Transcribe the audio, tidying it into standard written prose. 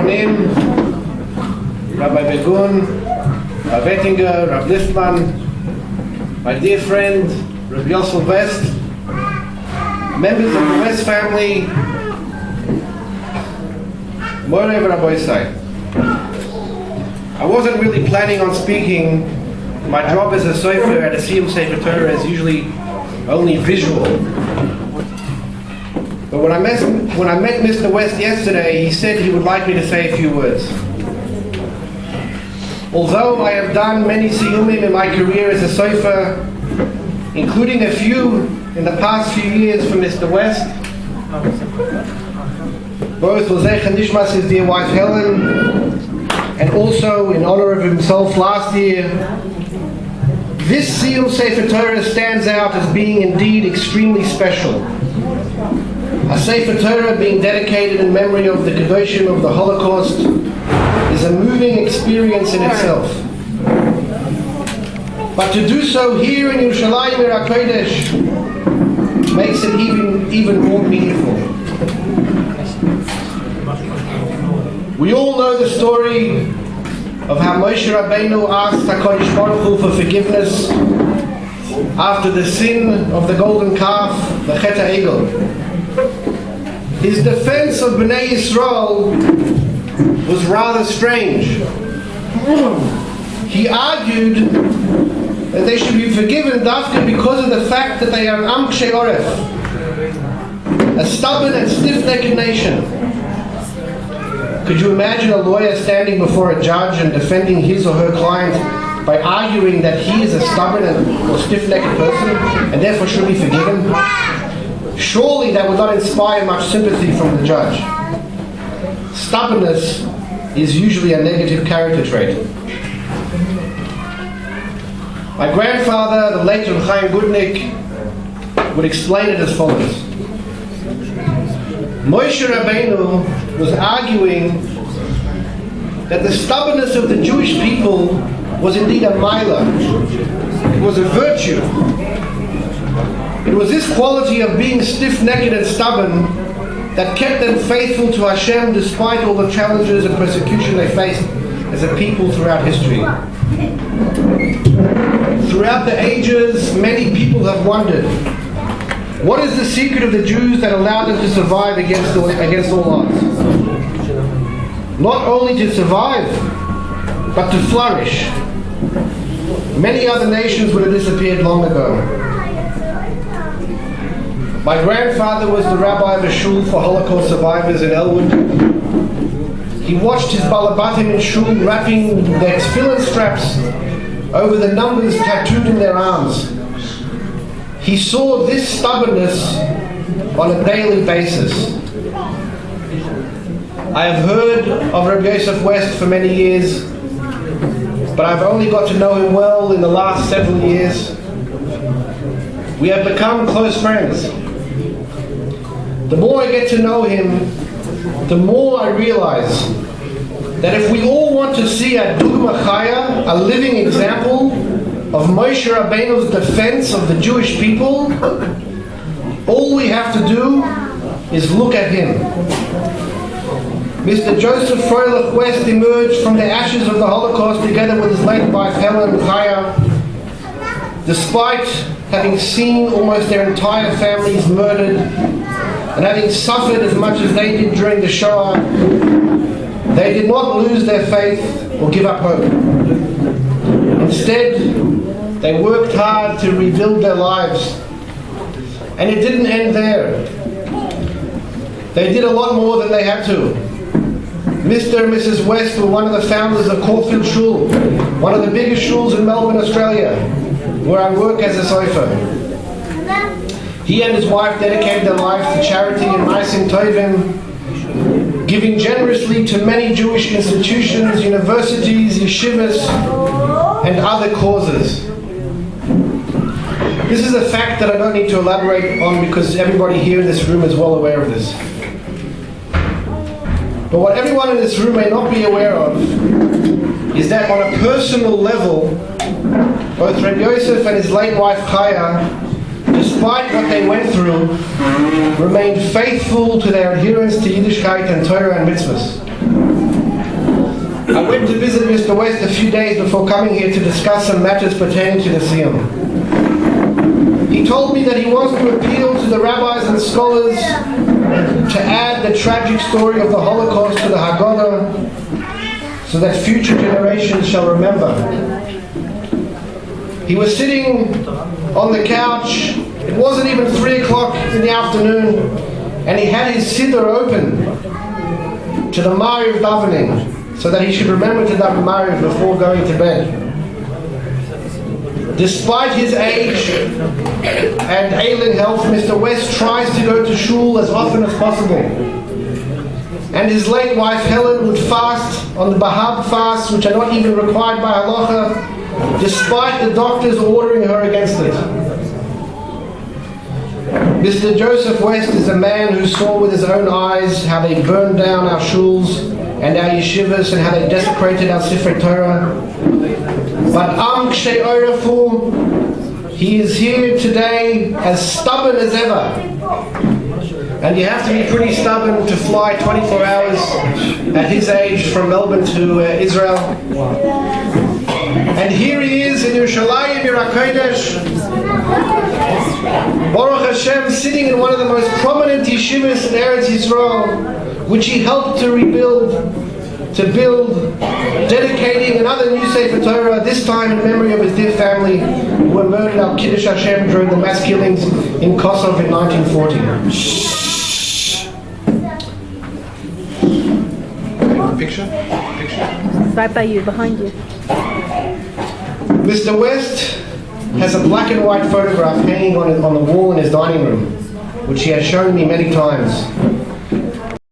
Achronim, Rabbi Begun, Rav Ettinger, Rav Liftman, my dear friend, Rabbi Yosef West, members of the West family, Morev Rabbi Isai. I wasn't really planning on speaking. My job as a Sofer at a Siyum Sefer Torah is usually only visual. But when I met Mr. West yesterday, he said he would like me to say a few words. Although I have done many Siyumim in my career as a Sofer, including a few in the past few years for Mr. West, both L'zech and Nishmas his dear wife Helen, and also in honor of himself last year, this Siyum Sefer Torah stands out as being indeed extremely special. A Sefer Torah being dedicated in memory of the Kedoshim of the Holocaust is a moving experience in itself. But to do so here in Yerushalayim HaKodesh makes it even more meaningful. We all know the story of how Moshe Rabbeinu asked HaKadosh Baruch Hu for forgiveness after the sin of the golden calf, the Chet HaEgel. His defense of Bnei Yisrael was rather strange. He argued that they should be forgiven dafka because of the fact that they are Am Kshei Oref, a stubborn and stiff-necked nation. Could you imagine a lawyer standing before a judge and defending his or her client by arguing that he is a stubborn or stiff-necked person and therefore should be forgiven? Surely that would not inspire much sympathy from the judge. Stubbornness is usually a negative character trait. My grandfather, the late Rabbi Chaim Gutnick, would explain it as follows. Moshe Rabbeinu was arguing that the stubbornness of the Jewish people was indeed a milah. It was a virtue. It was this quality of being stiff-necked and stubborn that kept them faithful to Hashem despite all the challenges and persecution they faced as a people throughout history. Throughout the ages, many people have wondered, what is the secret of the Jews that allowed them to survive against all odds? Not only to survive, but to flourish. Many other nations would have disappeared long ago. My grandfather was the rabbi of a shul for Holocaust survivors in Elwood. He watched his balabatim in shul wrapping their tefillin straps over the numbers tattooed in their arms. He saw this stubbornness on a daily basis. I have heard of Rabbi Yosef West for many years, but I've only got to know him well in the last several years. We have become close friends. The more I get to know him, the more I realize that if we all want to see a dugma chaya, a living example of Moshe Rabbeinu's defense of the Jewish people, all we have to do is look at him. Mr. Joseph Frohlich West emerged from the ashes of the Holocaust together with his late wife Helen Chaya, despite having seen almost their entire families murdered and having suffered as much as they did during the Shoah. They did not lose their faith or give up hope. Instead, they worked hard to rebuild their lives. And it didn't end there. They did a lot more than they had to. Mr. and Mrs. West were one of the founders of Caulfield Shul, one of the biggest shuls in Melbourne, Australia, where I work as a Sofer. He and his wife dedicated their lives to charity and Ma'asim Tovim, giving generously to many Jewish institutions, universities, yeshivas, and other causes. This is a fact that I don't need to elaborate on because everybody here in this room is well aware of this. But what everyone in this room may not be aware of is that on a personal level, both Rabbi Yosef and his late wife Chaya, despite what they went through, remained faithful to their adherence to Yiddishkeit and Torah and mitzvahs. went to visit Mr. West a few days before coming here to discuss some matters pertaining to the Siyum. He told me that he wants to appeal to the rabbis and scholars to add the tragic story of the Holocaust to the Haggadah so that future generations shall remember. He was sitting on the couch. It wasn't even 3 o'clock in the afternoon, and he had his siddur open to the Ma'ariv davening so that he should remember to daven Ma'ariv before going to bed. Despite his age and ailing health, Mr. West tries to go to shul as often as possible. And his late wife Helen would fast on the Bahab fasts, which are not even required by halacha, despite the doctors ordering her against it. Mr. Joseph West is a man who saw with his own eyes how they burned down our shuls and our yeshivas and how they desecrated our Sefer Torah. But Am Kshei Orefu, he is here today as stubborn as ever. And you have to be pretty stubborn to fly 24 hours at his age from Melbourne to Israel. And here he is in Yerushalayim, Yirah Kodesh, Baruch Hashem, sitting in one of the most prominent yeshivas in Eretz Yisrael, which he helped to rebuild, to build, dedicating another new Sefer Torah, this time in memory of his dear family who were murdered at Kiddush Hashem during the mass killings in Kosovo in 1940. Picture? Right by you, behind you. Mr. West has a black and white photograph hanging on the wall in his dining room, which he has shown me many times.